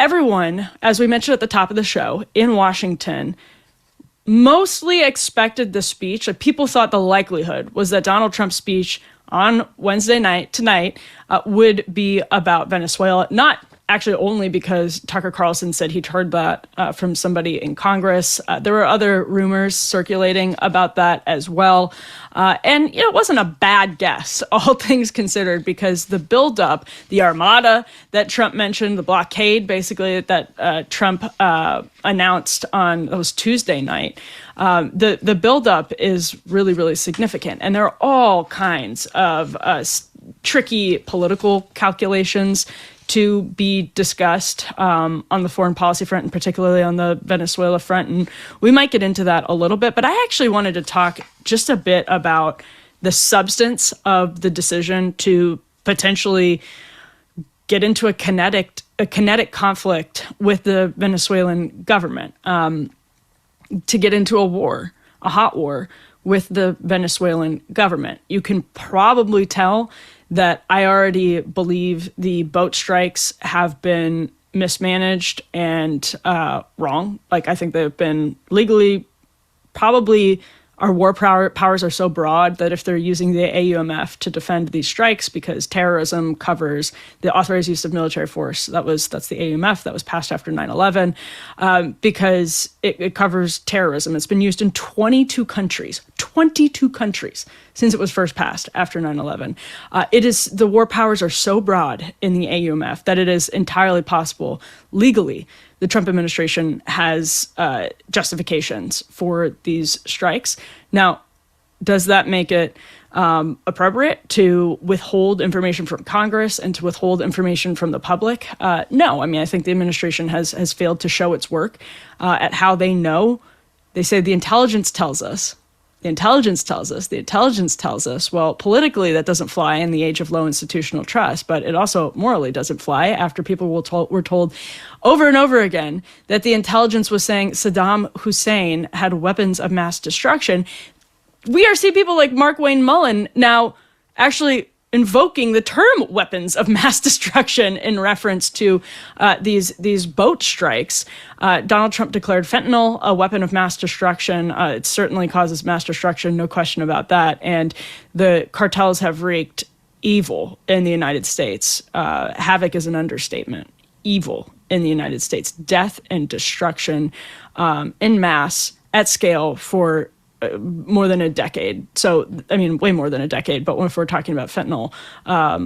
everyone, as we mentioned at the top of the show, in Washington mostly expected the speech. Like, people thought the likelihood was that Donald Trump's speech on Wednesday night, tonight, would be about Venezuela, not actually only because Tucker Carlson said he'd heard that from somebody in Congress. There were other rumors circulating about that as well. And it wasn't a bad guess, all things considered, because the buildup, the armada that Trump mentioned, the blockade basically that Trump announced on, it was Tuesday night, the buildup is really, really significant. And there are all kinds of tricky political calculations to be discussed on the foreign policy front, and particularly on the Venezuela front. And we might get into that a little bit, but I actually wanted to talk just a bit about the substance of the decision to potentially get into a kinetic conflict with the Venezuelan government, to get into a war, a hot war with the Venezuelan government. You can probably tell that I already believe the boat strikes have been mismanaged and wrong. Like, I think they've been legally, probably our war powers are so broad that if they're using the AUMF to defend these strikes, because terrorism covers the authorized use of military force, that's the AUMF that was passed after 9/11, because it covers terrorism. It's been used in 22 countries since it was first passed after 9/11. The war powers are so broad in the AUMF that it is entirely possible legally. The Trump administration has justifications for these strikes. Now, does that make it appropriate to withhold information from Congress and to withhold information from the public? No. I mean, I think the administration has failed to show its work at how they know. They say the intelligence tells us. The intelligence tells us. The intelligence tells us. Well, politically, that doesn't fly in the age of low institutional trust, but it also morally doesn't fly after people were told over and over again that the intelligence was saying Saddam Hussein had weapons of mass destruction. We are seeing people like Mark Wayne Mullen now actually invoking the term weapons of mass destruction in reference to these boat strikes. Donald Trump declared fentanyl a weapon of mass destruction. It certainly causes mass destruction, no question about that. And the cartels have wreaked evil in the United States. Havoc is an understatement. Evil in the United States. Death and destruction en masse at scale for more than a decade. So, I mean, way more than a decade, but if we're talking about fentanyl,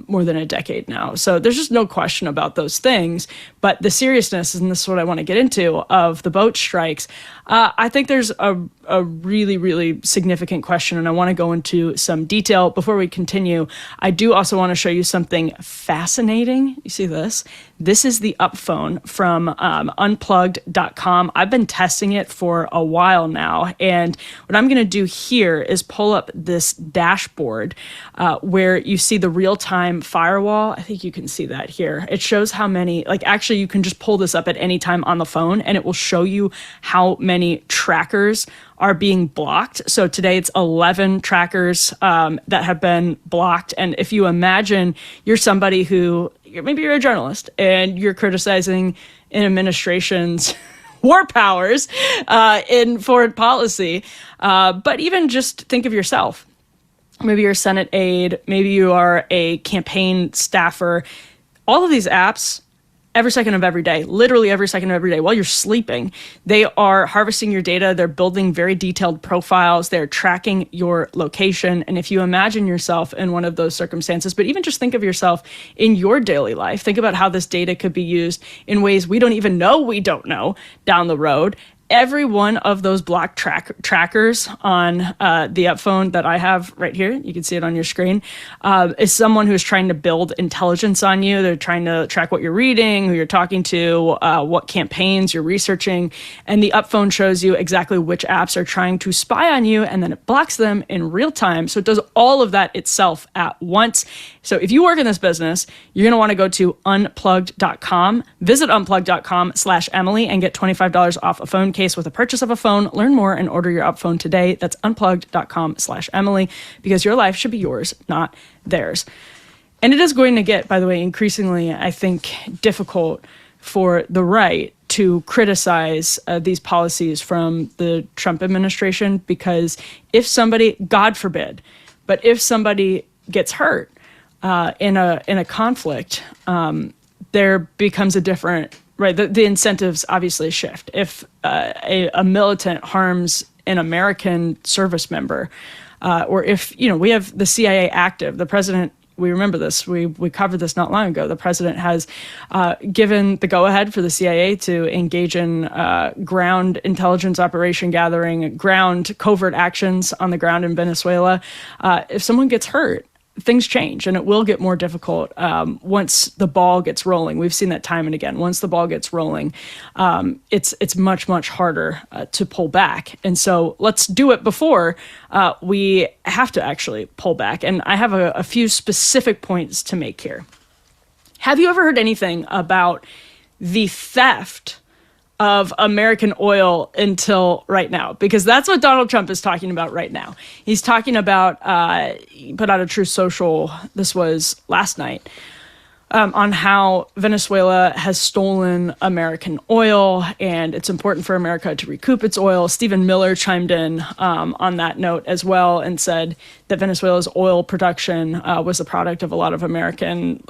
more than a decade now. So there's just no question about those things. But the seriousness, and this is what I want to get into, of the boat strikes, I think there's a really, really significant question, and I want to go into some detail. Before we continue, I do also want to show you something fascinating. You see this? This is the UpPhone from unplugged.com. I've been testing it for a while now, and what I'm going to do here is pull up this dashboard where you see the real-time firewall. I think you can see that here. It shows how many, actually you can just pull this up at any time on the phone, and it will show you how many trackers are being blocked. So today it's 11 trackers that have been blocked. And if you imagine you're somebody who, maybe you're a journalist and you're criticizing an administration's war powers in foreign policy, but even just think of yourself. Maybe you're a Senate aide, maybe you are a campaign staffer. All of these apps, every second of every day, literally every second of every day, while you're sleeping, they are harvesting your data. They're building very detailed profiles. They're tracking your location. And if you imagine yourself in one of those circumstances, but even just think of yourself in your daily life, think about how this data could be used in ways we don't even know we don't know down the road. Every one of those block trackers on the UpPhone that I have right here, you can see it on your screen, is someone who's trying to build intelligence on you. They're trying to track what you're reading, who you're talking to, what campaigns you're researching. And the UpPhone shows you exactly which apps are trying to spy on you, and then it blocks them in real time. So it does all of that itself at once. So if you work in this business, you're going to want to go to unplugged.com, visit unplugged.com/Emily, and get $25 off a phone case with a purchase of a phone. Learn more and order your UpPhone today. That's unplugged.com/Emily, because your life should be yours, not theirs. And it is going to get, by the way, increasingly, I think, difficult for the right to criticize these policies from the Trump administration, because if somebody, God forbid, but if somebody gets hurt in a conflict, there becomes a different, right? The incentives obviously shift. If a militant harms an American service member, or if, we have the CIA active, the president, we remember this, we covered this not long ago, the president has given the go-ahead for the CIA to engage in ground intelligence operation gathering, ground covert actions on the ground in Venezuela. If someone gets hurt, things change, and it will get more difficult once the ball gets rolling. We've seen that time and again. Once the ball gets rolling, it's much, much harder to pull back. And so let's do it before we have to actually pull back. And I have a few specific points to make here. Have you ever heard anything about the theft of American oil until right now? Because that's what Donald Trump is talking about right now. He's talking about, he put out a Truth Social, this was last night, on how Venezuela has stolen American oil, and it's important for America to recoup its oil. Stephen Miller chimed in on that note as well and said that Venezuela's oil production was the product of a lot of American,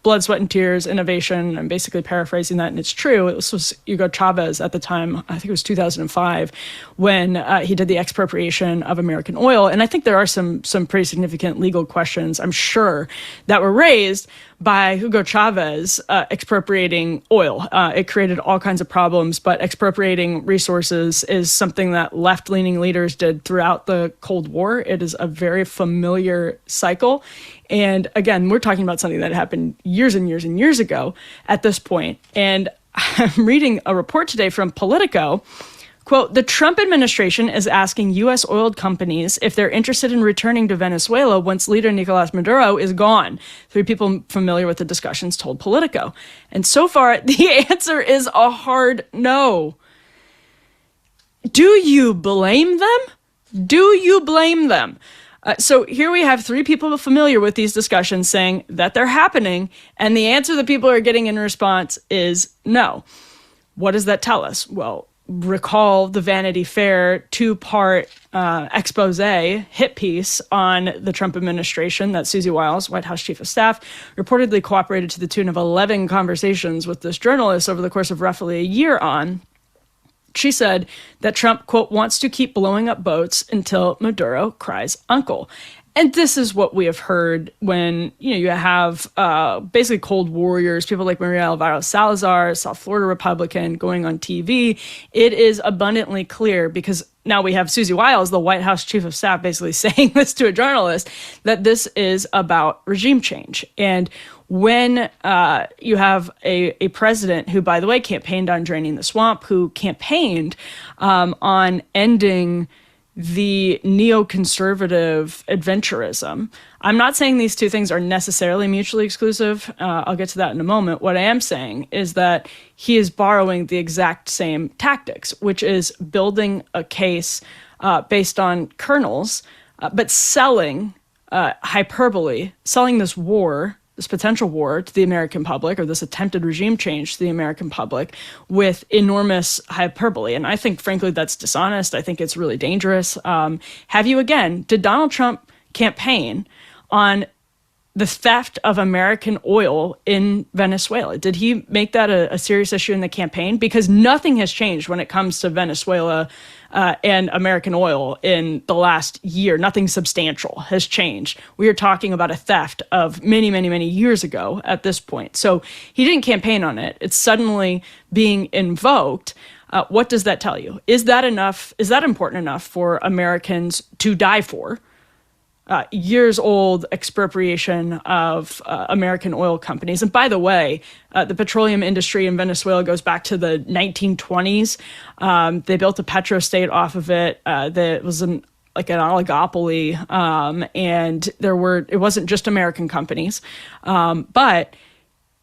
blood, sweat, and tears, innovation. I'm basically paraphrasing that, and it's true. This was Hugo Chavez at the time, I think it was 2005, when he did the expropriation of American oil. And I think there are some pretty significant legal questions, I'm sure, that were raised by Hugo Chavez expropriating oil. It created all kinds of problems, but expropriating resources is something that left-leaning leaders did throughout the Cold War. It is a very familiar cycle. And again, we're talking about something that happened years and years and years ago at this point. And I'm reading a report today from Politico. Quote, the Trump administration is asking U.S. oil companies if they're interested in returning to Venezuela once leader Nicolas Maduro is gone. Three people familiar with the discussions told Politico. And so far, the answer is a hard no. Do you blame them? Do you blame them? So here we have three people familiar with these discussions saying that they're happening, and the answer that people are getting in response is no. What does that tell us? Well, recall the Vanity Fair two-part expose hit piece on the Trump administration that Susie Wiles, White House Chief of Staff, reportedly cooperated to the tune of 11 conversations with this journalist over the course of roughly a year on. She said that Trump, quote, wants to keep blowing up boats until Maduro cries uncle. And this is what we have heard when, you have basically cold warriors, people like Maria Elvira Salazar, South Florida Republican, going on TV. It is abundantly clear, because now we have Susie Wiles, the White House Chief of Staff, basically saying this to a journalist, that this is about regime change. And when you have a president who, by the way, campaigned on draining the swamp, who campaigned on ending the neoconservative adventurism. I'm not saying these two things are necessarily mutually exclusive. I'll get to that in a moment. What I am saying is that he is borrowing the exact same tactics, which is building a case based on kernels, but selling hyperbole, selling this war, this potential war to the American public, or this attempted regime change to the American public, with enormous hyperbole. And I think, frankly, that's dishonest. I think it's really dangerous. Did Donald Trump campaign on the theft of American oil in Venezuela? Did he make that a serious issue in the campaign? Because nothing has changed when it comes to Venezuela and American oil in the last year. Nothing substantial has changed. We are talking about a theft of many, many, many years ago at this point. So he didn't campaign on it. It's suddenly being invoked. What does that tell you? Is that enough? Is that important enough for Americans to die for? Years old expropriation of American oil companies. And by the way, the petroleum industry in Venezuela goes back to the 1920s. They built a petrostate off of it. That was an oligopoly. And it wasn't just American companies. But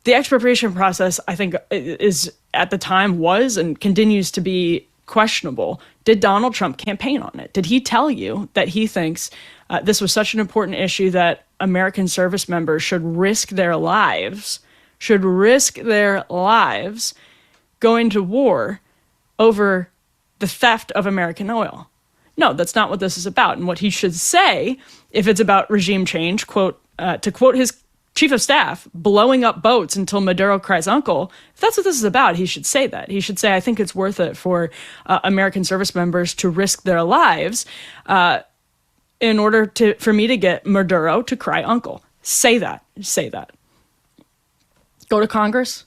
the expropriation process, I think, is at the time was and continues to be questionable. Did Donald Trump campaign on it? Did he tell you that he thinks this was such an important issue that American service members should risk their lives should risk their lives going to war over the theft of American oil. No, that's not what this is about. And what he should say, if it's about regime change, to quote his chief of staff, blowing up boats until Maduro cries uncle, if that's what this is about, he should say that. He should say, I think it's worth it for American service members to risk their lives in order for me to get Maduro to cry uncle. Say that. Say that. Go to Congress,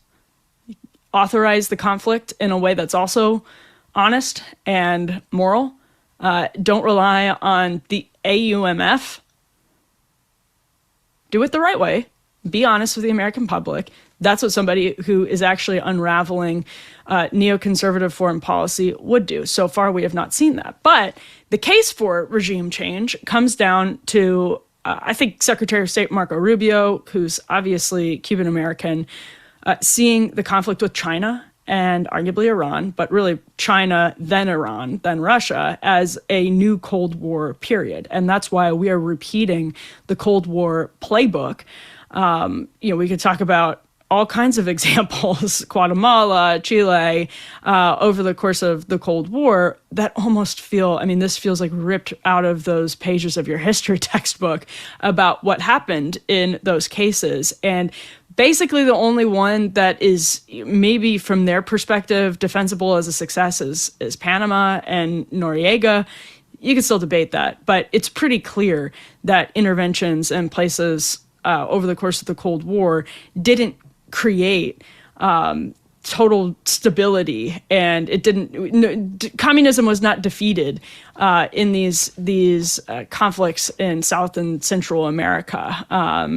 authorize the conflict in a way that's also honest and moral. Don't rely on the AUMF. Do it the right way. Be honest with the American public. That's what somebody who is actually unraveling neoconservative foreign policy would do. So far, we have not seen that. But the case for regime change comes down to, I think, Secretary of State Marco Rubio, who's obviously Cuban-American, seeing the conflict with China and arguably Iran, but really China, then Iran, then Russia, as a new Cold War period. And that's why we are repeating the Cold War playbook. We could talk about all kinds of examples, Guatemala, Chile, over the course of the Cold War that almost feel, this feels like ripped out of those pages of your history textbook about what happened in those cases. And basically the only one that is maybe from their perspective defensible as a success is Panama and Noriega. You can still debate that, but it's pretty clear that interventions in places over the course of the Cold War didn't create total stability, and it didn't. Communism was not defeated in these conflicts in South and Central America,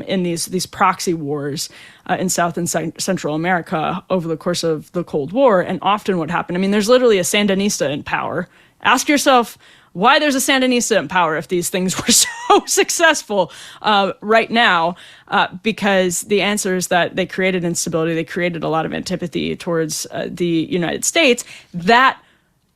in these proxy wars in South and Central America over the course of the Cold War. And often, what happened? There's literally a Sandinista in power. Ask yourself why there's a Sandinista in power if these things were so successful right now, because the answer is that they created instability. They created a lot of antipathy towards the United States that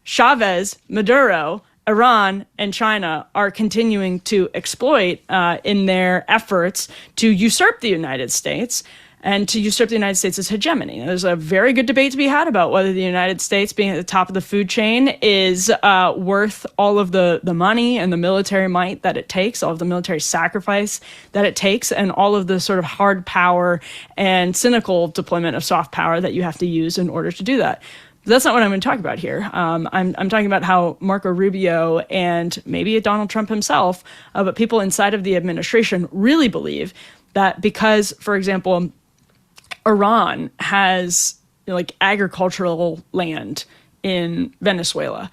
Chavez, Maduro, Iran, and China are continuing to exploit in their efforts to usurp the United States and to usurp the United States' hegemony. There's a very good debate to be had about whether the United States, being at the top of the food chain, is worth all of the money and the military might that it takes, all of the military sacrifice that it takes, and all of the sort of hard power and cynical deployment of soft power that you have to use in order to do that. But that's not what I'm going to talk about here. I'm talking about how Marco Rubio and maybe Donald Trump himself, but people inside of the administration really believe that because, for example, Iran has agricultural land in Venezuela.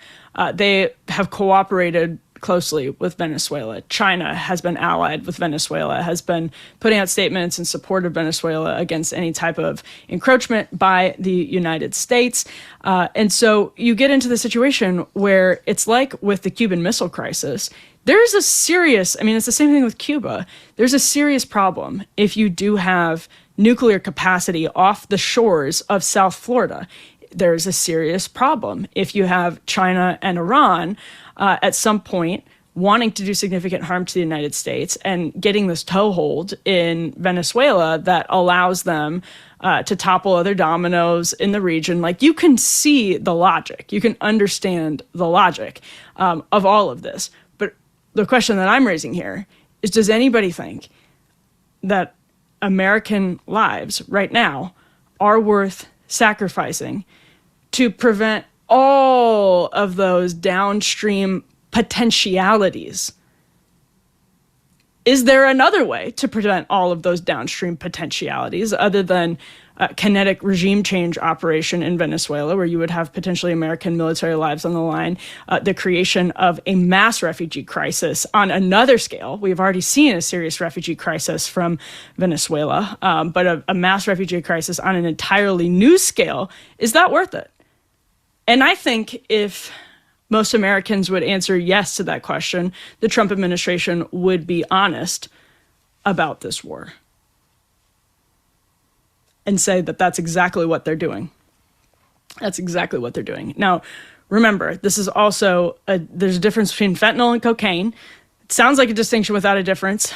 They have cooperated closely with Venezuela. China has been allied with Venezuela, has been putting out statements in support of Venezuela against any type of encroachment by the United States. And so you get into the situation where it's like with the Cuban Missile Crisis. There's a serious, it's the same thing with Cuba. There's a serious problem if you do have nuclear capacity off the shores of South Florida. There's a serious problem if you have China and Iran at some point wanting to do significant harm to the United States and getting this toehold in Venezuela that allows them to topple other dominoes in the region. You can see the logic. You can understand the logic of all of this. But the question that I'm raising here is, does anybody think that American lives right now are worth sacrificing to prevent all of those downstream potentialities? Is there another way to prevent all of those downstream potentialities other than kinetic regime change operation in Venezuela, where you would have potentially American military lives on the line, the creation of a mass refugee crisis on another scale? We've already seen a serious refugee crisis from Venezuela, but a mass refugee crisis on an entirely new scale. Is that worth it? And I think if most Americans would answer yes to that question, the Trump administration would be honest about this war and say that that's exactly what they're doing. That's exactly what they're doing. Now, remember, this is also there's a difference between fentanyl and cocaine. sounds like a distinction without a difference.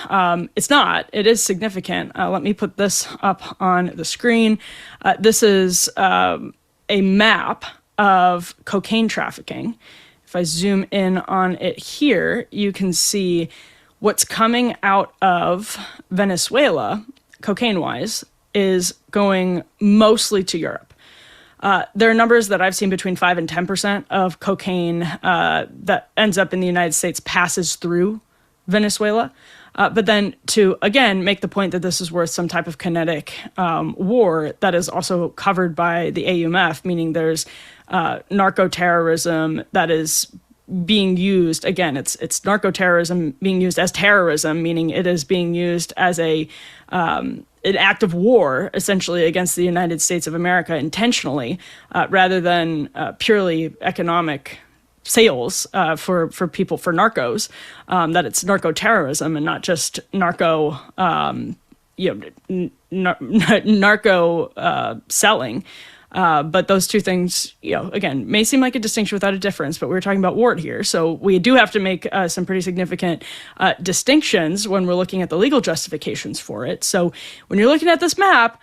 It's not. It is significant. Let me put this up on the screen. This is a map of cocaine trafficking. If I zoom in on it here, you can see what's coming out of Venezuela, cocaine-wise, is going mostly to Europe. There are numbers that I've seen between 5 and 10% of cocaine that ends up in the United States passes through Venezuela. But then to, again, make the point that this is worth some type of kinetic war that is also covered by the AUMF, meaning there's narco-terrorism that is being used. Again, it's narco-terrorism being used as terrorism, meaning it is being used as an act of war, essentially, against the United States of America intentionally, rather than purely economic sales for people, for narcos, that it's narco-terrorism and not just narco selling. But those two things, again, may seem like a distinction without a difference, but we're talking about war here. So we do have to make some pretty significant distinctions when we're looking at the legal justifications for it. So when you're looking at this map,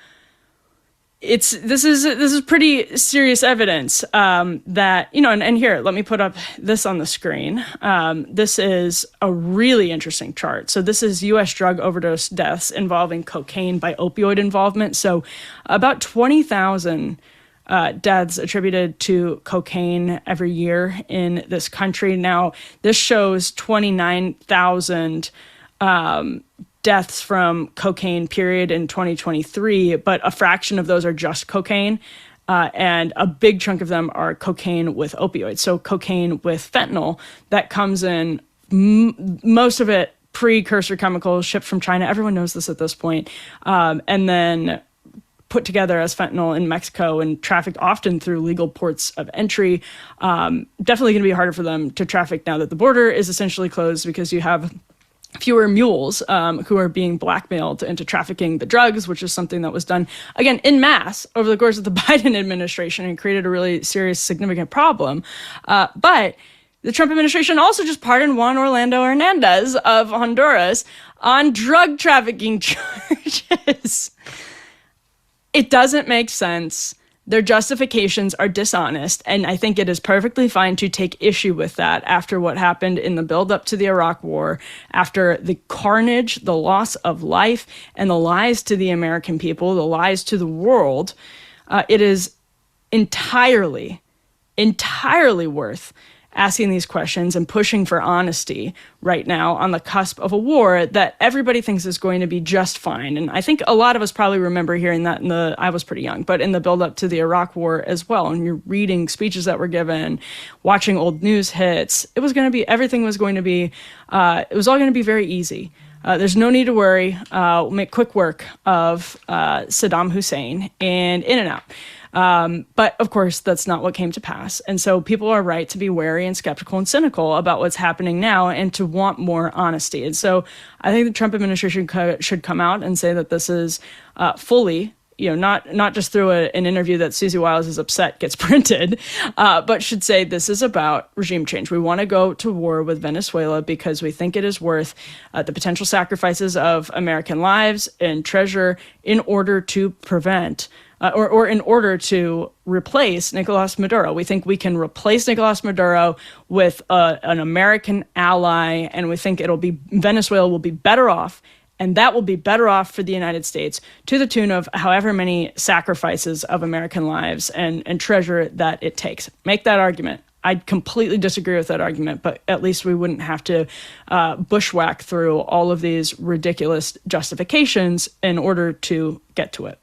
this is pretty serious evidence that, and here, let me put up this on the screen. This is a really interesting chart. So this is U.S. drug overdose deaths involving cocaine by opioid involvement. So about 20,000 deaths attributed to cocaine every year in this country. Now, this shows 29,000 deaths from cocaine period in 2023, but a fraction of those are just cocaine. And a big chunk of them are cocaine with opioids. So cocaine with fentanyl that comes in, most of it precursor chemicals shipped from China. Everyone knows this at this point. And then put together as fentanyl in Mexico and trafficked often through legal ports of entry. Definitely going to be harder for them to traffic now that the border is essentially closed, because you have fewer mules who are being blackmailed into trafficking the drugs, which is something that was done, again, en masse over the course of the Biden administration and created a really serious, significant problem. But the Trump administration also just pardoned Juan Orlando Hernandez of Honduras on drug trafficking charges. It doesn't make sense. Their justifications are dishonest, and I think it is perfectly fine to take issue with that after what happened in the build-up to the Iraq War, after the carnage, the loss of life, and the lies to the American people, the lies to the world. It is entirely worth asking these questions and pushing for honesty right now on the cusp of a war that everybody thinks is going to be just fine. And I think a lot of us probably remember hearing that I was pretty young, but in the build up to the Iraq War as well. And you're reading speeches that were given, watching old news hits. Everything was going to be, it was all going to be very easy. There's no need to worry. We'll make quick work of Saddam Hussein and in and out. But of course, that's not what came to pass. And so people are right to be wary and skeptical and cynical about what's happening now and to want more honesty. And so I think the Trump administration should come out and say that this is fully, not just through an interview that Susie Wiles is upset gets printed, but should say this is about regime change. We want to go to war with Venezuela because we think it is worth the potential sacrifices of American lives and treasure in order to prevent or in order to replace Nicolas Maduro. We think we can replace Nicolas Maduro with an American ally, and we think Venezuela will be better off, and that will be better off for the United States to the tune of however many sacrifices of American lives and treasure that it takes. Make that argument. I completely disagree with that argument, but at least we wouldn't have to bushwhack through all of these ridiculous justifications in order to get to it.